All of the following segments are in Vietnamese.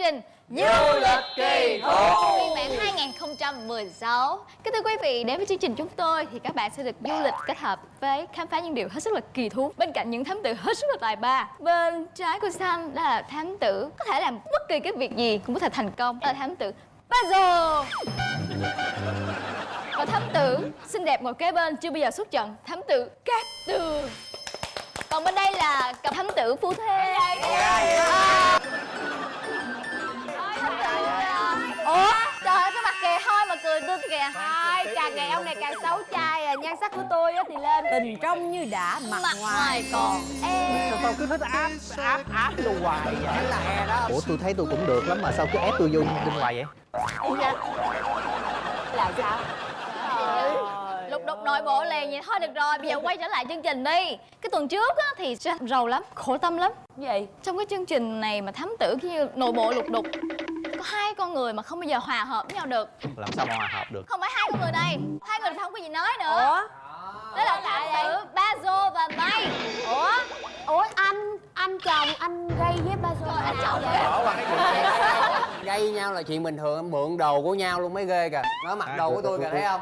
trình Du lịch kỳ thú phiên bản 2016. Kính thưa quý vị, đến với chương trình chúng tôi thì các bạn sẽ được du lịch kết hợp với khám phá những điều hết sức là kỳ thú. Bên cạnh những thám tử hết sức là tài ba, bên trái của Sam đó là thám tử có thể làm bất kỳ cái việc gì cũng có thể thành công, đó là thám tử Puzzle. Và thám tử xinh đẹp ngồi kế bên chưa bao giờ xuất trận, thám tử Cát Tường. Còn bên đây là cặp thám tử phu thê. Ủa trời ơi, cái mặt kìa thôi mà cười tươi kìa. Thôi càng ngày ông này càng xấu trai à. Nhan sắc của tôi á thì lên tình trong như đã, mặt ngoài còn Sao cứ thích áp vô hoài vậy? lẹ đó. Ủa tôi thấy tôi cũng được lắm mà sao cứ ép tôi vô bên ngoài vậy? Là sao? Lục đục nội bộ liền vậy thôi được rồi. Bây giờ quay trở lại chương trình đi. Cái tuần trước á, thì Sam rầu lắm, khổ tâm lắm. Gì? Trong cái chương trình này mà thám tử như nội bộ lục đục, có hai con người mà không bao giờ hòa hợp với nhau được. Làm sao mà hòa hợp được? Không phải hai con người này, hai người không có gì nói nữa. Ủa? Đó là thám tử Bazo và May. Ủa anh chồng anh gây với ba rồi Anh chồng vậy? Gây nhau là chuyện bình thường, em mượn đồ của nhau luôn mới ghê kìa. Nó mặc đồ của tôi kìa, thấy không?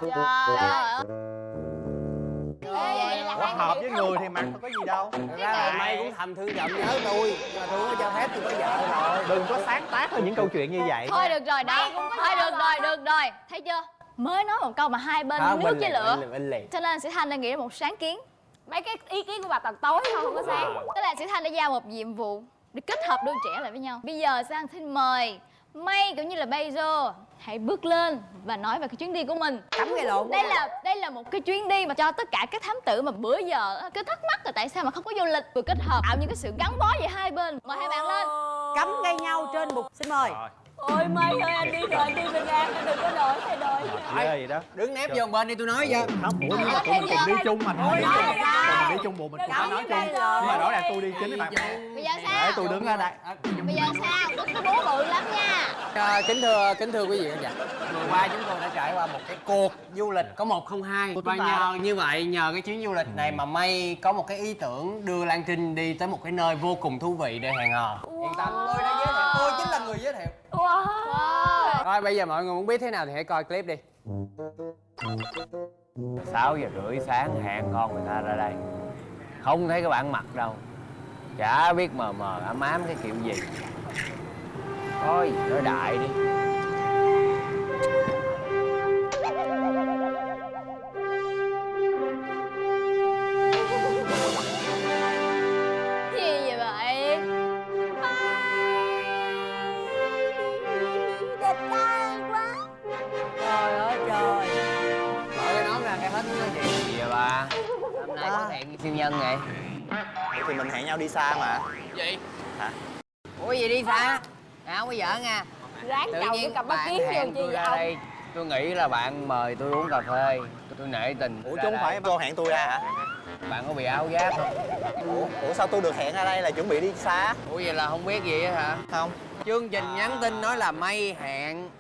Ủa, hợp với người thì mặc có gì đâu. Thật ra là May cũng thầm thương giận nhớ tôi, nhưng mà tôi không có cho phép, tôi có vợ rồi. Đừng có sáng tác ra những câu chuyện như vậy. Thôi được rồi đó, thôi được rồi, thấy chưa? Mới nói một câu mà hai bên nước với lửa. Cho nên Sĩ Thanh đã nghĩ ra một sáng kiến. mấy cái ý kiến của bà toàn tối thôi, không có sáng. Tức là Sĩ Thanh đã giao một nhiệm vụ để kết hợp đôi trẻ lại với nhau. Bây giờ Sang xin mời May cũng như là Bazo hãy bước lên và nói về cái chuyến đi của mình. Cắm gây lộn. Đây là một cái chuyến đi mà cho tất cả các thám tử mà bữa giờ cứ thắc mắc là tại sao mà không có du lịch vừa kết hợp tạo những cái sự gắn bó giữa hai bên. Mời hai bạn lên. Cắm gây nhau trên bục. Xin mời. Ôi May ơi, anh đi rồi, anh đi bình an, anh đừng có đổi thay đổi. Ghê gì đó. Đứng nép vô một bên đi tôi nói cho. Không, ủa nhưng mà tụi mình cùng đi chung mà. Tụi mình đi chung bộ mình cũng phải nói chung. Nhưng mà rõ ràng tôi đi chính với bạn. Bây giờ sao? Để tôi đứng ở đây. Bây giờ sao? Có bố bự lắm nha. Kính thưa quý vị khán giả, vừa qua chúng tôi đã trải qua một cái cuộc du lịch có 102 và nhờ như vậy, nhờ cái chuyến du lịch này mà May có một cái ý tưởng đưa Lan Trinh đi tới một cái nơi vô cùng thú vị để hẹn hò. Yên tâm, tôi đã giới thiệu, tôi chính là người giới thiệu. Wow. Rồi bây giờ mọi người muốn biết thế nào thì hãy coi clip đi. 6:30 sáng hẹn con người ta ra đây, không thấy cái bản mặt đâu, chả biết mờ mờ ám ám cái kiểu gì. Thôi nói đại đi. Gì vậy vậy? Đẹp trai quá. Trời ơi trời. Mở cái nón ra cái hết nói chuyện gì vậy bà? Hôm nay có hẹn siêu nhân vậy? Thì mình hẹn nhau đi xa mà. Gì? Hả? Ủa gì đi xa? Không có giỡn nha. Ráng Tự chồng nhiên cái cặp mắt bạn kiến hẹn vô tôi chi ra ông. đây, tôi nghĩ là bạn mời tôi uống cà phê, tôi nể tình. Ủa chứ không phải cô hẹn tôi ra hả? Bạn có bị áo giáp không? Ủa sao tôi được hẹn ra đây là chuẩn bị đi xa? Ủa vậy là không biết gì á hả? Không. Chương trình nhắn tin nói là May hẹn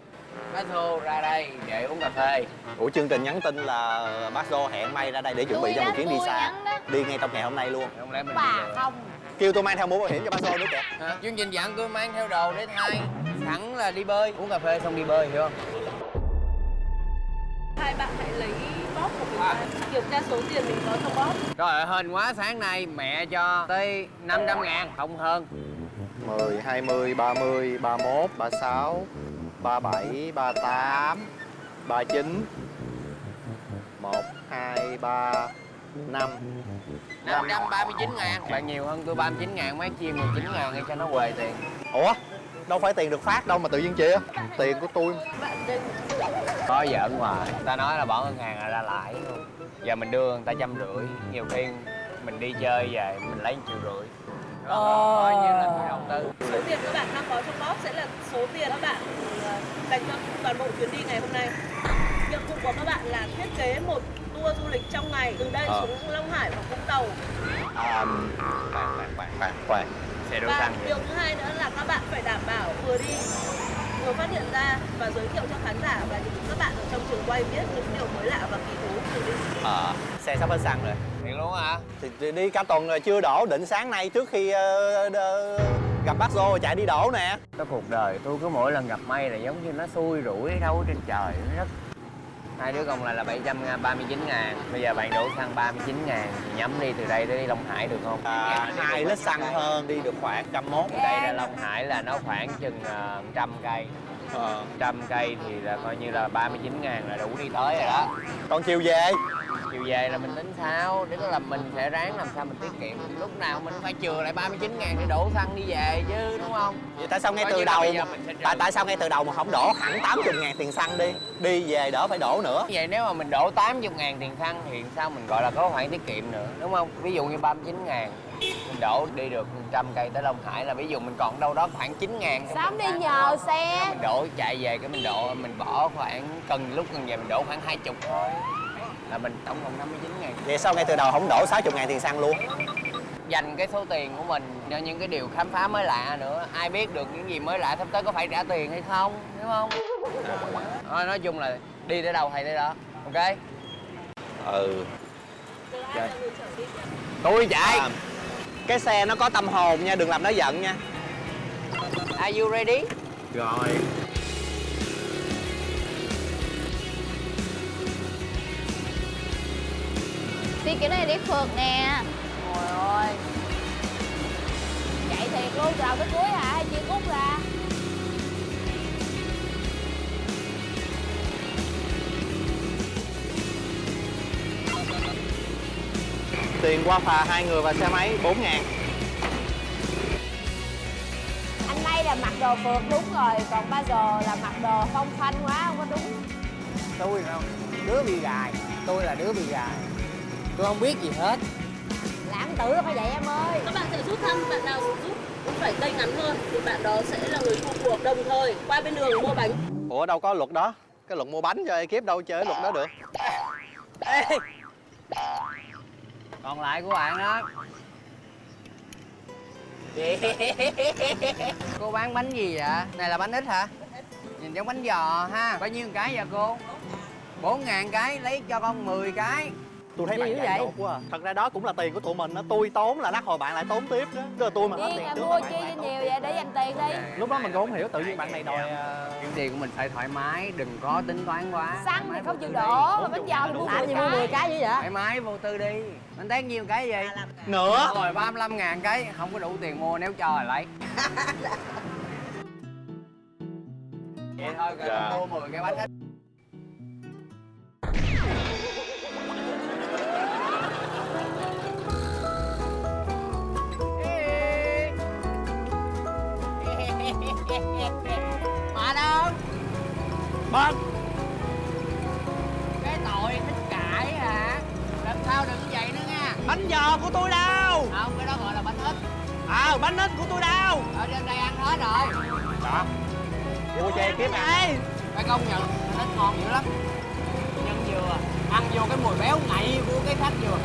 Bazo ra đây để uống cà phê. Ủa chương trình nhắn tin là Bazo hẹn May ra đây để chuẩn bị cho một chuyến đi xa. Đi ngay trong ngày hôm nay luôn. Không lẽ mình Bà đi không. Kêu tôi mang theo mũ bảo hiểm cho Bazo nữa kìa. hả? Chương trình dặn tôi mang theo đồ để thay, sẵn là đi bơi, uống cà phê xong đi bơi, hiểu không? Hai bạn hãy lấy bóp của mình kiểm tra số tiền mình có trong bóp. Trời ơi, hên quá, sáng nay mẹ cho tới 500.000, không hơn. 10, 20, 30, 31, 36, 37, 38, 39, 1, 2, 3, 5. 539.000. Bạn nhiều hơn tôi 39.000, mấy chia 19.000 để cho nó huề tiền. Ủa? Đâu phải tiền được phát đâu mà tự nhiên chia. Tiền của tôi. Có giỡn hoài. Ta nói là bỏ ngân hàng là ra lãi luôn. Giờ mình đưa người ta 150, nhiều khi mình đi chơi về mình lấy 1,5 triệu. Coi như là người đầu tư. Số tiền các bạn đang có trong bóp sẽ là số tiền các bạn dành cho toàn bộ chuyến đi ngày hôm nay. Nhiệm vụ của các bạn là thiết kế một tour du lịch trong ngày từ đây xuống Long Hải và Vũng Tàu. Khoan. Xe đỗ Và xăng. điều thứ hai nữa là các bạn phải đảm bảo vừa đi vừa phát hiện ra và giới thiệu cho khán giả và những các bạn ở trong trường quay biết những điều mới lạ và kỳ thú từ đi. Xe sắp hết xăng rồi. Thiệt luôn hả? Thì đi cả tuần rồi chưa đổ, định sáng nay trước khi Gặp bác Dô chạy đi đổ nè. Cái cuộc đời tôi cứ mỗi lần gặp May là giống như nó xui rủi đâu ở trên trời, nó rất. Hai đứa còn lại là 739.000. Bây giờ bạn đổ xăng 39.000 thì nhắm đi từ đây tới đi Long Hải được không? 2 lít xăng hơn đi được khoảng 101. Từ đây ra Long Hải là nó khoảng chừng 100 cây. 100 cây thì là coi như là 39.000 là đủ đi tới rồi đó. Còn chiều về? Chiều về là mình tính sao? Tức là mình sẽ ráng làm sao mình tiết kiệm. Lúc nào mình phải chừa lại 39.000 để đổ xăng đi về chứ, đúng không? Vậy tại sao ngay Coi từ như là đầu bây giờ mình sẽ tại sao ngay từ đầu mà không đổ hẳn 80.000 tiền xăng đi? Đi về đỡ phải đổ nữa. Vậy nếu mà mình đổ 80.000 tiền xăng thì sao mình gọi là có khoản tiết kiệm nữa, đúng không? Ví dụ như 39.000 mình đổ đi được 100 cây tới Long Hải là ví dụ mình còn đâu đó khoảng 9.000. Sớm đi nhờ xe. Mình đổ chạy về cái mình bỏ khoảng lúc cần về mình đổ khoảng 20 thôi. Là mình tổng cộng 59.000. Vậy sao ngay từ đầu không đổ 60.000 tiền xăng luôn? Dành cái số tiền của mình cho những cái điều khám phá mới lạ nữa. Ai biết được những gì mới lạ sắp tới có phải trả tiền hay không, đúng không? Nói chung là đi tới đâu hay tới đó, ok? Ừ. Tôi chạy. Cái xe nó có tâm hồn nha, đừng làm nó giận nha. Are you ready? Rồi. Đi kiểu này đi phượt nè. Trời ơi. Chạy thiệt luôn, từ đầu tới cuối hả? Hay chia cút ra? Tiền qua phà 2 người và xe máy 4.000. Anh May là mặc đồ phượt đúng rồi, còn ba giờ là mặc đồ phong phanh quá, không có đúng. Tôi không? Đứa bị gài. Tôi là đứa bị gài. Tôi không biết gì hết. Lãng tử là phải vậy em ơi. Các bạn sẽ rút thăm, bạn nào rút cũng phải cây ngắn hơn thì bạn đó sẽ là người thua cuộc, đồng thời qua bên đường mua bánh. Ủa đâu có luật đó. Cái luật mua bánh cho ekip đâu chơi luật đó được. Ê! Còn lại của bạn đó. Cô bán bánh gì vậy? Này là bánh ít hả? Nhìn giống bánh giò ha. Bao nhiêu cái vậy cô? 4.000 cái, lấy cho con 10 cái. Tôi thấy Gì bạn dữ dại vậy? dột quá à. Thật ra đó cũng là tiền của tụi mình đó. Tôi tốn là lát hồi bạn lại tốn tiếp đó. Tức là tôi mà hết Điên tiền là trước mua là chi bạn lại cho tốn nhiều tiếp. vậy để dành tiền đi. Lúc đó mình cũng không hiểu tự nhiên bạn này đòi Kiếm tiền của mình phải thoải mái, đừng có tính toán quá. Xăng thì không chịu đổ, mà bánh giò thì mua 10 cái. 10 cái vậy vậy? Thoải mái vô tư đi. Bánh tét nhiêu cái gì? nữa. Rồi 35.000 cái, không có đủ tiền mua, nếu cho là lấy. Vậy thôi, rồi Dạ. mua 10 cái bánh ít. Mà đâu? Bác. Cái tội thích cãi hả? Làm sao đừng vậy nữa nha. Bánh giò của tôi đâu? Không, cái đó gọi là bánh ít. Bánh ít của tôi đâu? Ở trên đây ăn hết rồi. Đó. Mua cho ekip ăn. Phải công nhận, bánh ít ngon dữ lắm. Nhân dừa, ăn vô cái mùi béo ngậy của cái khách dừa.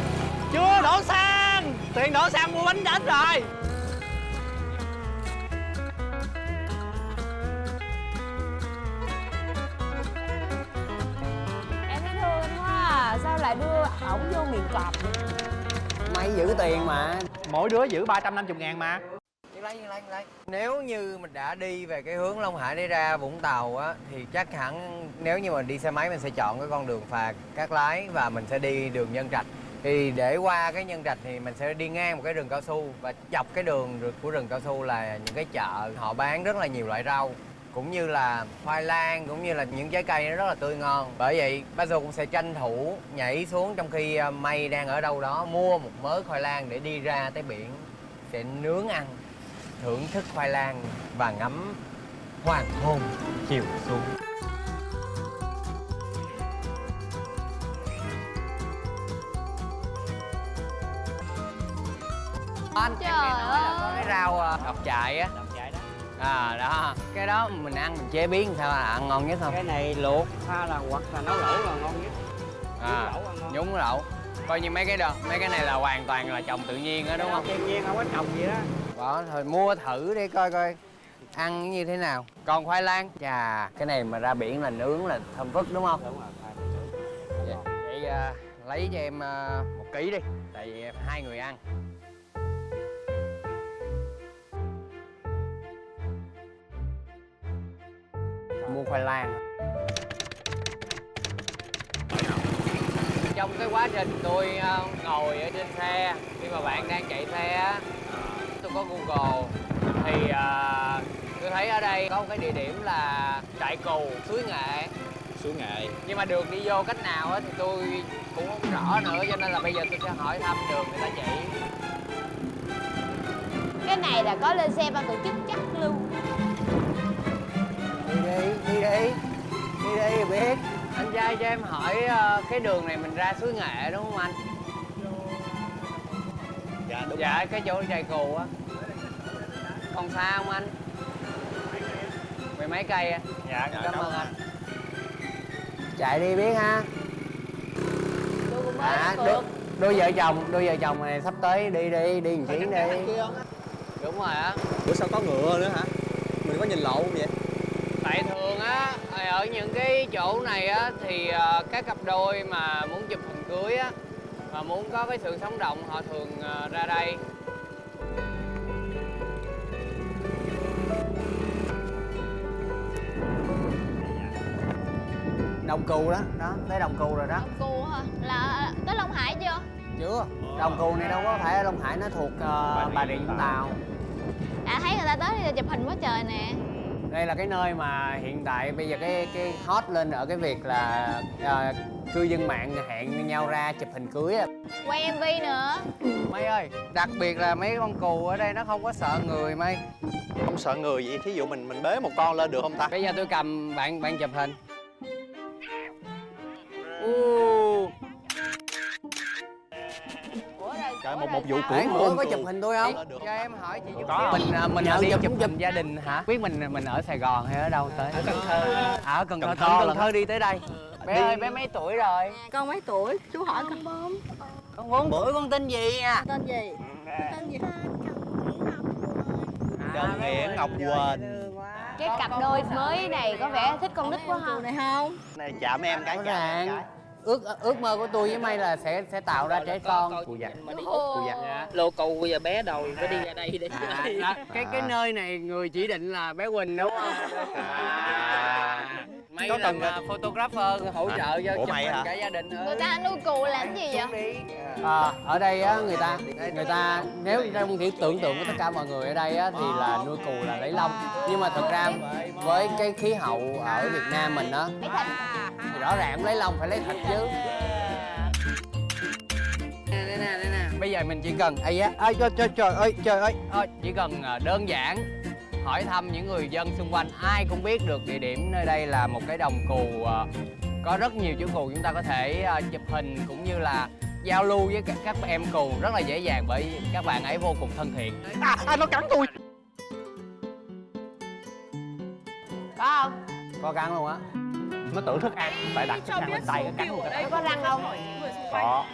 Chưa đổ xăng. Tiền đổ xăng mua bánh ít rồi. Em thấy thương anh quá à. Sao lại đưa ổng vô miệng cọp vậy? Mày giữ tiền mà. Mỗi đứa giữ 350.000 mà. Lấy. Nếu như mình đã đi về cái hướng Long Hải để ra Vũng Tàu á thì chắc hẳn nếu như mà đi xe máy mình sẽ chọn cái con đường phà Cát Lái và mình sẽ đi đường Nhân Trạch. Thì để qua cái Nhân Trạch thì mình sẽ đi ngang một cái rừng cao su và dọc cái đường của rừng cao su là những cái chợ họ bán rất là nhiều loại rau cũng như là khoai lang cũng như là những trái cây nó rất là tươi ngon. Bởi vậy Bazo cũng sẽ tranh thủ nhảy xuống trong khi May đang ở đâu đó mua một mớ khoai lang để đi ra tới biển sẽ nướng ăn, thưởng thức khoai lang và ngắm hoàng hôn chiều xuống. Anh Trời em nghe nói là có ơi. cái rau độc chạy á. Đó, cái đó mình ăn mình chế biến sao là ăn ngon nhất không? Cái này luộc hay là hoặc là nấu lẩu là ngon nhất. Nhúng lẩu. Coi như mấy cái này là hoàn toàn là trồng tự nhiên á đúng không? Thiên nhiên không có trồng gì đó. Đó, thôi mua thử đi coi ăn như thế nào. Còn khoai lang, chà, cái này mà ra biển là nướng là thơm phức đúng không? Đúng rồi. Vậy lấy cho em 1 ký đi, tại vì 2 người ăn. mua khoai lang. Trong cái quá trình tôi ngồi ở trên xe, khi mà bạn đang chạy xe á, tôi có Google thì tôi thấy ở đây có một cái địa điểm là Trại Cù, Suối Nghệ. Suối Nghệ. Nhưng mà đường đi vô cách nào á thì tôi cũng không rõ nữa, cho nên là bây giờ tôi sẽ hỏi thăm đường người ta chỉ. Cái này là có lên xe ban tổ chức chắc luôn. Đi đi biết. Anh trai cho em hỏi cái đường này mình ra Suối Nghệ đúng không anh? Dạ đúng. Dạ, cái chỗ Trại Cù á. Còn xa không anh? Mười mấy cây á. Dạ, cảm ơn anh. Chạy đi biết ha. Đôi vợ chồng này sắp tới đi một chuyến đi. Đúng rồi á. Ủa sao có ngựa nữa hả? Mình có nhìn lộ không vậy? Tại thường á, ở những cái chỗ này á thì các cặp đôi mà muốn chụp hình cưới á và muốn có cái sự sống động họ thường ra đây. Đồng Cù đó, tới Đồng Cù rồi đó. Đồng Cù hả? Là tới Long Hải chưa? Chưa. Đồng Cù này đâu có phải ở Long Hải, nó thuộc Bà Rịa Vũng Tàu. Thấy người ta tới thì chụp hình quá trời nè. Đây là cái nơi mà hiện tại bây giờ cái hot lên ở cái việc là cư dân mạng hẹn nhau ra chụp hình cưới á. Quay MV nữa. Mây ơi, đặc biệt là mấy con cù ở đây nó không có sợ người Mây. Không sợ người vậy? Thí dụ mình bế một con lên được không ta? Bây giờ tôi cầm bạn chụp hình. Trời, một vụ Đấy, cưỡng bữa có chụp hình tôi không? Cho em hỏi chị giúp Có. mình Nhờ đi chụp chụp chụp. hình gia đình hả? Biết mình ở Sài Gòn hay ở đâu tới? Ở Cần Thơ. Ở Cần Thơ, Cần Thơ Cần là- Thơ đi tới đây. Bé ơi, bé mấy tuổi rồi? Con mấy tuổi? Chú hỏi con. Con 4 tuổi, con tên gì à? Tên gì? Tên gì? Trần Hiển, Ngọc Quỳnh. Cái cặp đôi mới này có vẻ thích con nít quá ha. này không? Này chạm em cái Rõ chạm em ràng. cái. Ước mơ của tôi với May là sẽ tạo ra trẻ con. Cụ già. Mà đi Cụ già. Dạ. Lô cù bây giờ bé đầu phải đi ra đây để cái nơi này người chỉ định là bé Quỳnh đúng không? Mấy Có làm cần- photographer hỗ trợ cho Ủa, chụp mày hình hả? cả gia đình. Người ta nuôi cù làm gì vậy? Ở đây á, người ta nếu trong kiểu tưởng tượng của tất cả mọi người ở đây á, thì là nuôi cù là lấy lông, nhưng mà thực ra với cái khí hậu ở Việt Nam mình á thì rõ ràng cũng lấy lông phải lấy thịt chứ. Đây nè. Bây giờ mình chỉ cần trời ơi, chỉ cần đơn giản hỏi thăm những người dân xung quanh, ai cũng biết được địa điểm nơi đây là một cái đồng cù có rất nhiều chú cù, chúng ta có thể chụp hình cũng như là giao lưu với các em cù rất là dễ dàng bởi các bạn ấy vô cùng thân thiện. Nó cắn tôi. Có không? Có cắn luôn á. Nó tưởng thức ăn, phải đặt thức ăn lên tay nó cắn luôn. Nó có răng không? Có.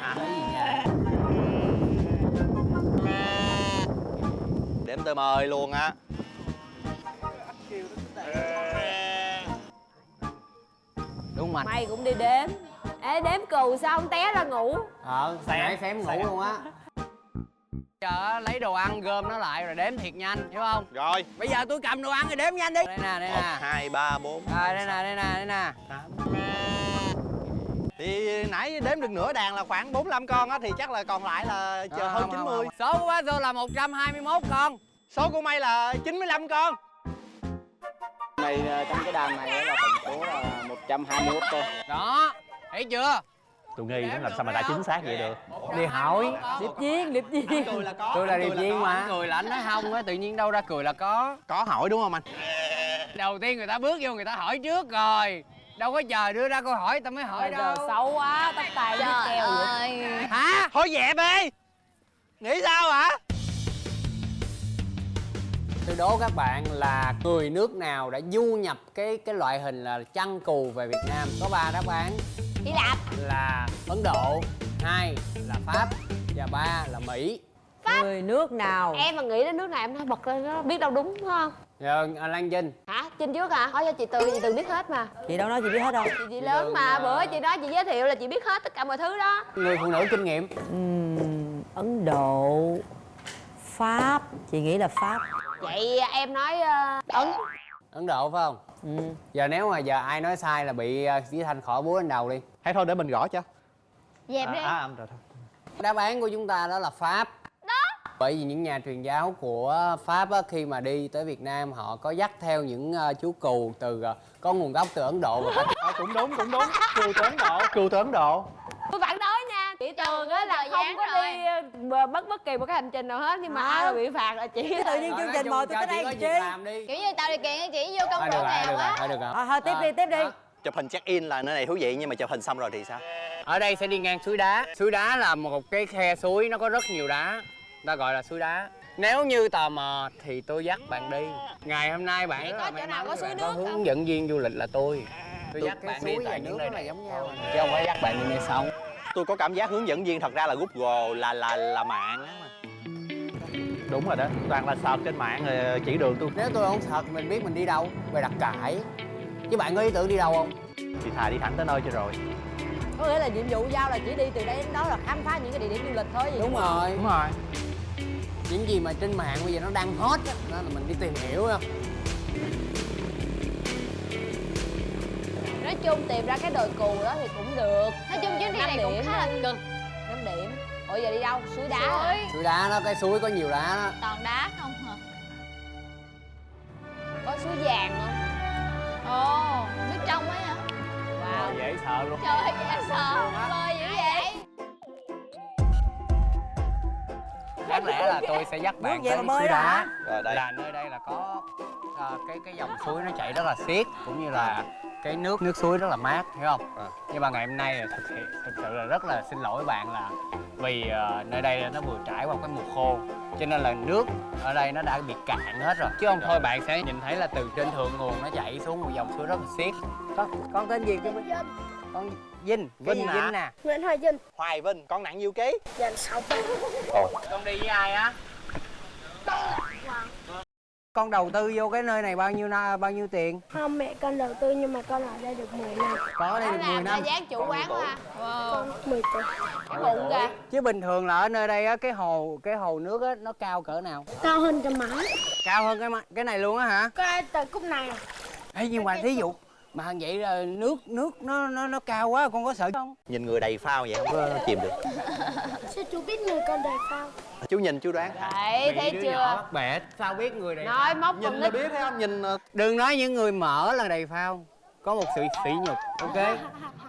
Để em tôi mời luôn á. Đúng không anh? Mày cũng đi đếm. Ê, đếm cù sao không té ra ngủ? Nãy xém ngủ luôn á. Giờ lấy đồ ăn gom nó lại rồi đếm thiệt nhanh, hiểu không? Rồi. Bây giờ tôi cầm đồ ăn rồi đếm nhanh đi. Đây nè, 1, 2, 3, 4. Rồi đây nè. Thì nãy đếm được nửa đàn là khoảng 45 con á, thì chắc là còn lại là chờ hơn 90. Số của bác Zô là 121 con. Số của May là 95 con. Này trong cái đàn này là tổng số là 121 con. Đó, thấy chưa? Tôi nghi lắm, làm sao mà đã chính xác vậy được. Đi hỏi. Điệp viên. Cười là có. Tôi là điệp viên mà. Cười là anh nói không á, tự nhiên đâu ra cười là có. Có hỏi đúng không anh? Đầu tiên người ta bước vô người ta hỏi trước rồi. Đâu có chờ đưa ra câu hỏi tao mới hỏi đâu. Xấu quá, tóc tai với Trời keo vậy. ơi. Hả? Thôi dẹp đi. Nghĩ sao hả? Tôi đố các bạn là người nước nào đã du nhập cái loại hình là chăn cù về Việt Nam. Có 3 đáp án Hy Lạp. là Ấn Độ, 2 là Pháp và 3 là Mỹ. Người nước nào? Em mà nghĩ đến nước nào em nói bật lên nó biết đâu đúng phải không? Giờ Lan Vinh. Hả? Trinh trước hả? Hỏi cho chị Tường biết hết mà. Chị đâu nói chị biết hết đâu. Chị lớn mà, bữa chị nói chị giới thiệu là chị biết hết tất cả mọi thứ đó. Người phụ nữ kinh nghiệm. Ấn Độ, Pháp, chị nghĩ là Pháp. Vậy em nói Ấn. Ấn Độ phải không? Giờ nếu mà giờ ai nói sai là bị Chí Thanh khỏi búa lên đầu đi. Hay thôi để mình gõ cho. Dẹp đi. Rồi thôi. Đáp án của chúng ta đó là Pháp. Bởi vì những nhà truyền giáo của Pháp á, khi mà đi tới Việt Nam họ có dắt theo những chú cừu có nguồn gốc từ Ấn Độ và Cũng đúng. Cừu từ Ấn Độ. Tôi phản đối nha. Chị Tường á là không có đi bất kỳ một cái hành trình nào hết, nhưng mà ai mà bị phạt là chị. Tự nhiên chương trình mời tôi tới đây làm chi? Kiểu như tạo điều kiện cho chị vô công Thôi cụ được rồi, nào á. thôi được rồi. Thôi tiếp đi. Chụp hình check in là nơi này thú vị, nhưng mà chụp hình xong rồi thì sao? Ở đây sẽ đi ngang suối đá. Suối đá là một cái khe suối, nó có rất nhiều đá, ta gọi là suối đá. Nếu như tò mò thì tôi dắt bạn đi. Ngày hôm nay bạn rất là may mắn, có suối bạn nước có không? hướng dẫn viên du lịch là tôi dắt Cái bạn đi suối tại và những nước nơi nó là này giống nhau. chứ không phải dắt bạn đi nơi sống. Tôi có cảm giác hướng dẫn viên thật ra là Google là mạng á mà. Đúng rồi đó, toàn là search trên mạng rồi chỉ đường tôi. Nếu tôi không sợ mình biết mình đi đâu, về đặt cải. Chứ bạn có ý tưởng đi đâu không? Thì thà đi thẳng tới nơi cho rồi. Có nghĩa là nhiệm vụ giao là chỉ đi từ đây đến đó là khám phá những cái địa điểm du lịch thôi gì? Đúng rồi. Đúng rồi. Những gì mà trên mạng bây giờ nó đang hot á, đó là mình đi tìm hiểu không? Nói chung tìm ra cái đồi cù đó thì cũng được. Nói chung chuyến đi này cũng khá là cực. 5 điểm. Ủa giờ đi đâu? Suối đá hả? Suối đá đó, cái suối có nhiều đá đó. Toàn đá không hả? Có suối vàng không? Ồ, nước trong ấy hả? Wow. Dễ sợ luôn. Trời dễ sợ, bơi dữ vậy. Đáng lẽ là tôi sẽ dắt bạn Nước về tới mà bơi suối đó đá. hả? Rồi đây. Là nơi đây là có cái dòng suối nó chảy rất là xiết, cũng như là cái nước suối rất là mát, hiểu không? Nhưng mà ngày hôm nay là thực sự là rất là xin lỗi bạn là vì nơi đây nó vừa trải qua cái mùa khô, cho nên là nước ở đây nó đã bị cạn hết rồi. Chứ không thôi bạn sẽ nhìn thấy là từ trên thượng nguồn nó chảy xuống một dòng suối rất là xiết. Con tên gì? Con Vinh Vinh hả? Vinh nè. Nguyễn Hoài Vinh. Hoài Vinh, con nặng nhiêu ký? Dạ 6 cân. Con đi với ai á? Con đầu tư vô cái nơi này bao nhiêu tiền? Không, mẹ con đầu tư nhưng mà con ở đây được 10 năm. Có ở đây được 10 Làm năm. ra dáng chủ quán quá. Con 10 tuổi. Cái bụng kìa. Chứ bình thường là ở nơi đây á, cái hồ nước á nó cao cỡ nào? Cao hơn cái mái. Cao hơn cái này luôn á hả? Cái từ cúc này. Ê, nhưng mà thí dụ mà vậy là nước nó cao quá, con có sợ không? Nhìn người đầy phao vậy không có chìm được. Sao chú biết người con đầy phao? Chú nhìn chú đoán. Đấy, thấy Đứa chưa? nhỏ bắt bẻ, sao biết người này? Nói móc con Nhìn là nít. biết thấy không? Nhìn Đừng nói những người mỡ là đầy phao, có một sự sỉ nhục, ok?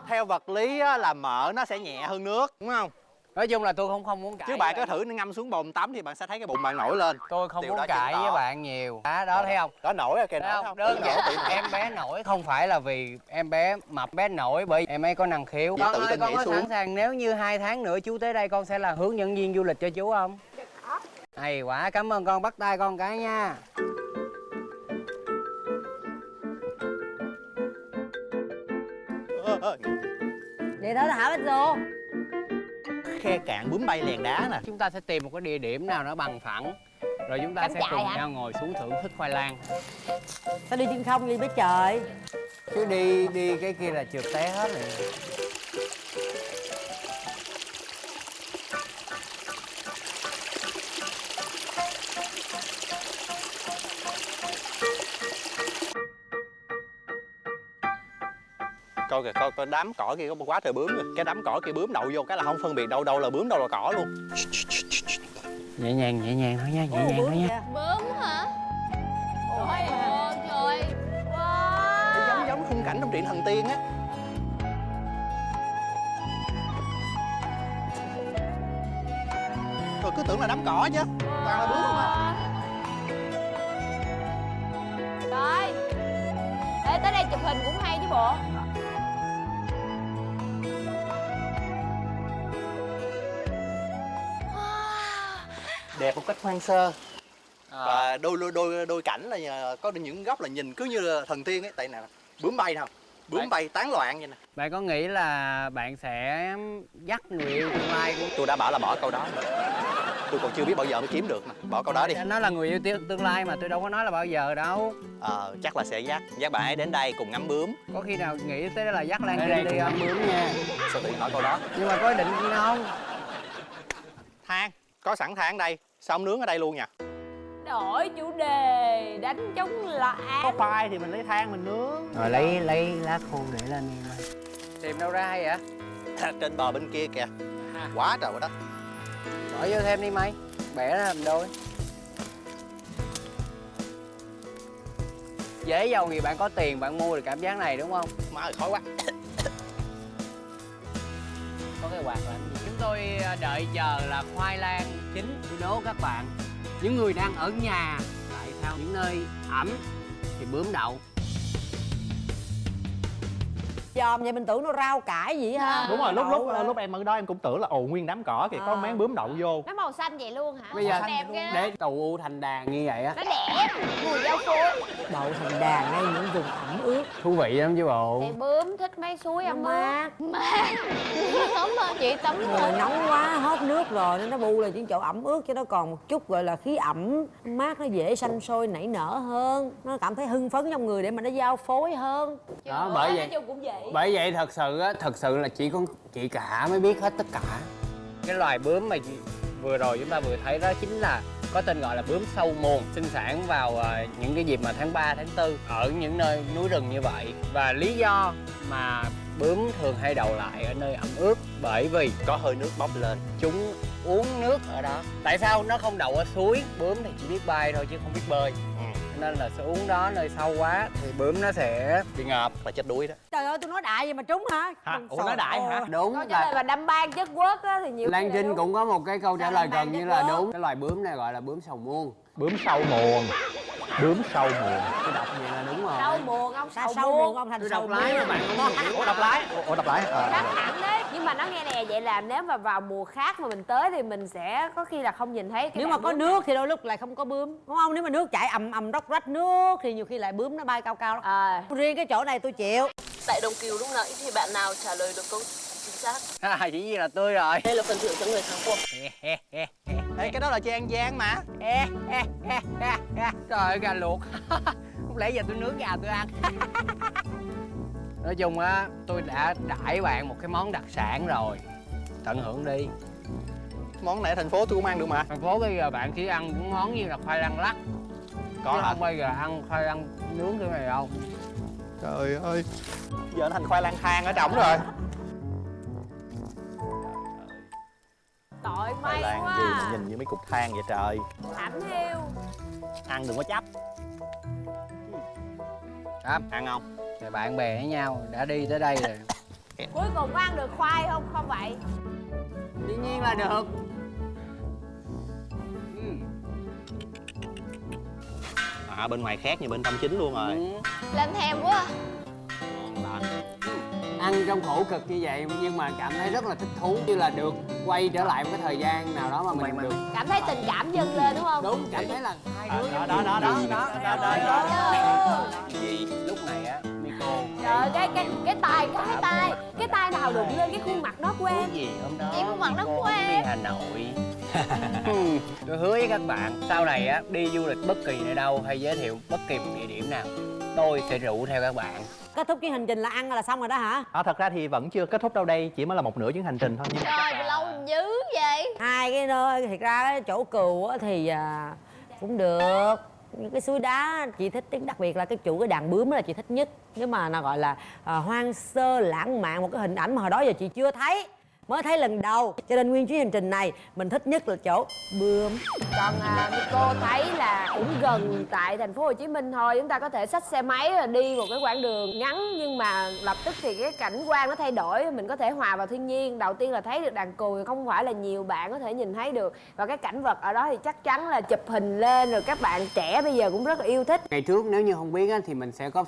theo vật lý á, là mỡ nó sẽ nhẹ hơn nước, đúng không? Nói chung là tôi không muốn cãi. Chứ bạn có thử ngâm xuống bồn tắm thì bạn sẽ thấy cái bụng bạn nổi lên. Tôi không Điều muốn đó cãi chứng tỏ. với bạn nhiều. Đó thấy không? Đó nổi rồi kìa, Thấy nổi không? không? Đơn giản Nổi em bé nổi không phải là vì em bé mập, bé nổi bởi em ấy có năng khiếu. Chỉ Con tự ơi, tin con nhảy có xuống. sẵn sàng nếu như 2 tháng nữa chú tới đây con sẽ là hướng dẫn viên du lịch cho chú không? Hay quá, cảm ơn con, bắt tay con cái nha. Vậy đó là hả Bách Rô? Khe cạn bướm bay lèn đá nè. Chúng ta sẽ tìm một cái địa điểm nào nó bằng phẳng, rồi chúng ta Cắm sẽ trại cùng hả? nhau ngồi xuống thưởng thức khoai lang. Sao đi chân không đi với trời? Chứ đi cái kia là trượt té hết rồi. Coi kìa, coi đám cỏ kia có quá trời bướm kìa. Cái đám cỏ kia bướm đậu vô cái là không phân biệt đâu là bướm đâu là cỏ luôn. Nhẹ nhàng thôi nha, nhẹ nhàng thôi nha. Bướm hả? Ôi trời. Giống giống khung cảnh trong truyện thần tiên á. Tôi cứ tưởng là đám cỏ chứ, toàn là bướm không à. Rồi. Ê, tới đây chụp hình cũng hay chứ bộ. Đẹp một cách hoang sơ. Và đôi cảnh là có những góc là nhìn cứ như là thần tiên ấy. Tại nè, bướm bay nào, bướm bay tán loạn vậy nè. Bạn có nghĩ là bạn sẽ dắt người yêu tương lai của Tôi đã bảo là bỏ câu đó mà. Tôi còn chưa biết bao giờ mới kiếm được mà. Bỏ câu đó đi. nó là người yêu tương lai mà tôi đâu có nói là bao giờ đâu. Chắc là sẽ dắt bạn ấy đến đây cùng ngắm bướm. Có khi nào nghĩ tới đó là dắt Lan Ở Trinh đây đi cũng không? ngắm bướm nha. Sao tự nhiên nói câu đó? Nhưng mà có ý định không? Than, có sẵn than đây. Sao không nướng ở đây luôn nhỉ? Đổi chủ đề, đánh trống là Có khoai thì mình lấy than mình nướng. Rồi lấy lá khô để lên đi Mai. Tìm đâu ra hay vậy? Trên bờ bên kia kìa. Quá trời quá đất. Bỏ vô thêm đi Mai. Bẻ ra làm đôi. Dễ giàu gì bạn có tiền bạn mua được cảm giác này đúng không? Má ơi khói quá. Có cái quạt làm gì? Chúng tôi đợi chờ là khoai lang chín. Tôi đố các bạn, những người đang ở nhà tại sao những nơi ẩm thì bướm đậu? Dòm vậy mình tưởng nó rau cải gì ha. Đúng rồi, lúc em ở đó em cũng tưởng là nguyên đám cỏ kìa, có máng bướm đậu vô. nó màu xanh vậy luôn hả? Bây giờ đẹp ghê. để tù u thành đàn như vậy á, Nó đẹp, mùi dao phối. Đậu thành đàn ngay những vùng ẩm ướt. thú vị lắm chứ bộ. Thì bướm thích mấy suối ấm ướt. Mát. Tắm hơn chị, tắm Mùa hơn. nóng quá hết nước rồi nên nó bu là những chỗ ẩm ướt cho nó còn một chút gọi là khí ẩm mát, nó dễ sanh sôi nảy nở hơn, nó cảm thấy hưng phấn trong người để mà nó giao phối hơn. Đó, bởi vậy Nói chung cũng vậy. bởi vậy thật sự là chỉ có chị cả mới biết hết tất cả. Cái loài bướm mà vừa rồi chúng ta vừa thấy đó chính là có tên gọi là bướm sâu muồn, sinh sản vào những cái dịp mà tháng 3, tháng 4 ở những nơi núi rừng như vậy. Và lý do mà bướm thường hay đậu lại ở nơi ẩm ướt bởi vì Có hơi nước bốc lên. chúng uống nước ở đó. Tại sao nó không đậu ở suối? Bướm thì chỉ biết bay thôi chứ không biết bơi. Nên là sẽ uống đó nơi sâu quá thì bướm nó sẽ bị ngợp Là chết đuối đó. Trời ơi, tôi nói đại vậy mà trúng hả? Ủa nói đại hả? đúng. Câu trả lời mà đâm ban chất quất á thì nhiều Lan khi là Trinh đúng. cũng có một cái câu trả Sao lời bạn gần biết như là bướm? đúng. Cái loài bướm này gọi là bướm sầu muôn. Bướm sâu muồn. Bướm sâu muồn. Tôi đọc vậy là đúng rồi. Sâu muồn ông Sao sâu sâu muồn. muộn ông thành Tôi sâu đọc lái mà bạn không hiểu. Ủa đọc lái. Ủa đọc lái. Căng thẳng đấy. Nhưng mà nó nghe nè, vậy là nếu mà vào mùa khác mà mình tới thì mình sẽ có khi là không nhìn thấy cái Nếu mà đàn có bướm. nước thì đôi lúc lại không có bướm, đúng không? Nếu mà nước chảy ầm ầm róc rách nước thì nhiều khi lại bướm nó bay cao cao lắm. Riêng cái chỗ này tôi chịu. Tại Đồng Cừu lúc nãy thì bạn nào trả lời được câu chính xác? Chỉ như là tôi rồi. Đây là phần thưởng cho người thắng cuộc. Ê, cái đó là chị An Giang mà. Trời ơi, gà luộc. Không lẽ giờ tôi nướng gà tôi ăn. Nói chung á, tôi đã đãi bạn một cái món đặc sản rồi. Tận hưởng đi. Món này ở thành phố tôi cũng ăn được mà. Thành phố bây giờ bạn chỉ ăn những món như là khoai lang lắc. Có Chứ hả? không bao giờ ăn khoai lang nướng kiểu này đâu. Trời ơi. Giờ nó thành khoai lang thang ở trỏng rồi. Tội Khoai may lang quá. gì mà nhìn như mấy cục than vậy trời. Thảm hiu. Ăn đừng có chấp. Ăn không? Thì bạn bè với nhau đã đi tới đây rồi. Cuối cùng có ăn được khoai không? Không vậy. Dĩ nhiên là được. Bên ngoài khác như bên trong chính luôn rồi. Làm thèm quá. Ngon lành. Ăn trong khổ cực như vậy nhưng mà cảm thấy rất là thích thú, như là được quay trở lại một cái thời gian nào đó mà mình được. Cảm thấy tình cảm dâng lên đúng không? Đúng, cảm thấy là hai đứa Gì? lúc này á Miko Trời cái tai nào đụng lên cái khuôn mặt đó của em. gì hôm đó Chị khuôn mặt đó Miko của đi em. Hà Nội. Tôi hứa với các bạn sau này á đi du lịch bất kỳ nơi đâu hay giới thiệu bất kỳ một địa điểm nào, tôi sẽ rủ theo các bạn. Kết thúc cái hành trình là ăn là xong rồi đó hả? Thật ra thì vẫn chưa kết thúc đâu, đây chỉ mới là một nửa chuyến hành trình thôi. Nhưng mà Trời, chắc là- lâu dữ vậy. Hai cái nơi thiệt ra cái chỗ Cừu á thì cũng được. Những cái suối đá chị thích, đặc biệt là cái chủ cái đàn bướm đó là chị thích nhất. Nếu mà nó gọi là hoang sơ lãng mạn, một cái hình ảnh mà hồi đó giờ chị chưa thấy, mới thấy lần đầu, cho nên nguyên chuyến hành trình này mình thích nhất là chỗ bướm. Còn cô thấy là cũng gần tại thành phố Hồ Chí Minh thôi, chúng ta có thể xách xe máy rồi đi một cái quãng đường ngắn nhưng mà lập tức thì cái cảnh quan nó thay đổi, mình có thể hòa vào thiên nhiên. Đầu tiên là thấy được đàn cừu, không phải là nhiều bạn có thể nhìn thấy được, và cái cảnh vật ở đó thì chắc chắn là chụp hình lên rồi các bạn trẻ bây giờ cũng rất là yêu thích. Ngày trước nếu như không biết á, thì mình sẽ có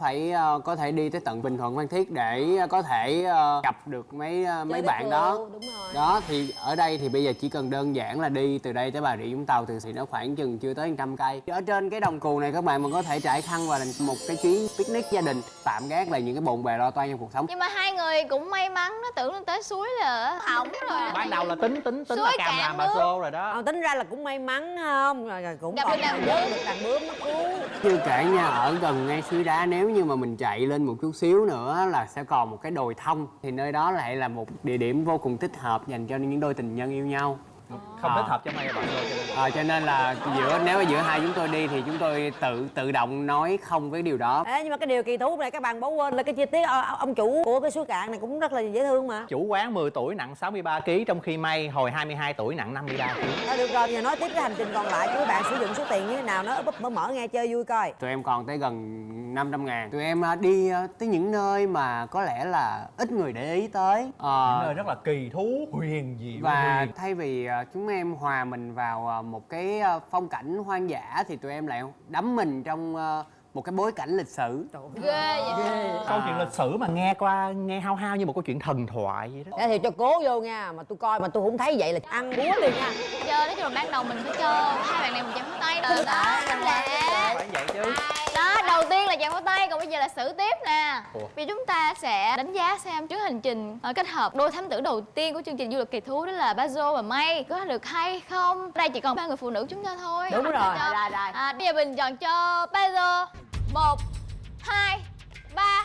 thể đi tới tận Bình Thuận, Phan Thiết để có thể gặp được mấy bạn đó. Đúng rồi. Đó thì ở đây thì bây giờ chỉ cần đơn giản là đi từ đây tới Bà Rịa Vũng Tàu thì nó khoảng chừng chưa tới 100 cây. Ở trên cái đồng cừu này các bạn có thể trải thăng và làm một cái chuyến picnic gia đình, tạm gác lại những cái bộn bề lo toan trong cuộc sống. Nhưng mà hai người cũng may mắn, nó tưởng nó tới suối là hỏng rồi. ban đầu là tính Suối là càm cạn làm bà nước. xô rồi đó. Tính ra là cũng may mắn không? Rồi cũng Gặp còn được đàn vớt bướm. được đàn bướm nó cứu. Chưa kể nha, ở gần ngay suối đá, nếu như mà mình chạy lên một chút xíu nữa là sẽ còn một cái đồi thông, thì nơi đó lại là một địa điểm vô cùng thích hợp dành cho những đôi tình nhân yêu nhau. Không thích hợp cho May và bạn ơi, cho nên Cho nên là nếu mà giữa hai chúng tôi đi thì chúng tôi tự động nói không với điều đó. Ê, nhưng mà cái điều kỳ thú này các bạn bỏ quên là cái chi tiết ông chủ của cái suối cạn này cũng rất là dễ thương mà. chủ quán 10 tuổi nặng 63 kg, trong khi May hồi 22 tuổi nặng 53 kg. Thôi được rồi, giờ nói tiếp cái hành trình còn lại của các bạn sử dụng số tiền như thế nào, nó búp mở nghe chơi vui coi. Tụi em còn tới gần 500.000. Tụi em đi tới những nơi mà có lẽ là ít người để ý tới. Những nơi rất là kỳ thú, huyền diệu. Và thay vì chúng em hòa mình vào một cái phong cảnh hoang dã thì tụi em lại đắm mình trong một cái bối cảnh lịch sử. Ghê vậy. Câu chuyện lịch sử mà nghe hao hao như một câu chuyện thần thoại vậy đó. Để thì cho cố vô nha, mà tôi coi mà tôi không thấy vậy là ăn búa liền nha. Chơi nói chung là ban đầu mình phải cho hai bạn này một chạm pháo tay đó. Đó, lẽ. Phải vậy chứ. Đó, đầu tiên là chạm pháo tay, còn bây giờ là xử tiếp nè. Ủa? Vì chúng ta sẽ đánh giá xem chuyến hành trình kết hợp đôi thám tử đầu tiên của chương trình du lịch kỳ thú đó là Bazo và May có được hay không. Ở đây chỉ còn 3 người phụ nữ chúng ta thôi. Đúng rồi. Rồi. Bây giờ mình chọn cho Bazo 1, 2, 3.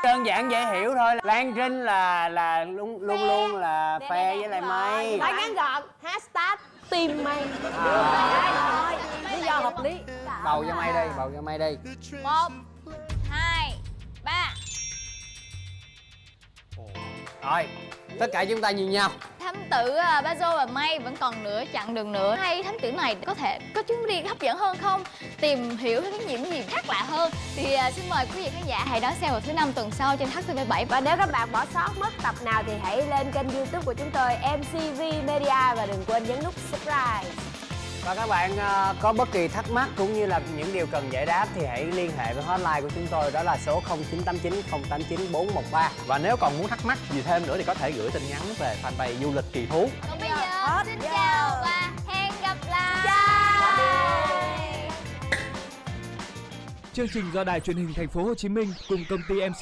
Đơn giản dễ hiểu thôi. Lan Trinh là luôn luôn là phe với lại May. Nói ngắn gọn, hashtag team May. Thôi, lý do hợp lý. Bầu cho May đi, bầu cho May đi. 1, 2, 3. Rồi, tất cả chúng ta nhìn nhau. Thám tử Bazo và May vẫn còn nửa chặng đường nữa. Hai thám tử này có thể có chuyến đi hấp dẫn hơn không? Tìm hiểu những gì khác lạ hơn thì xin mời quý vị khán giả hãy đón xem vào thứ 5 tuần sau trên HTV7. Và nếu các bạn bỏ sót mất tập nào thì hãy lên kênh YouTube của chúng tôi MCV Media và đừng quên nhấn nút subscribe. Và các bạn có bất kỳ thắc mắc cũng như là những điều cần giải đáp thì hãy liên hệ với hotline của chúng tôi, đó là số 0989 089 413. Và nếu còn muốn thắc mắc gì thêm nữa thì có thể gửi tin nhắn về fanpage du lịch kỳ thú. Còn bây giờ xin chào và hẹn gặp lại. Chương trình do Đài Truyền hình Thành phố Hồ Chí Minh cùng công ty MC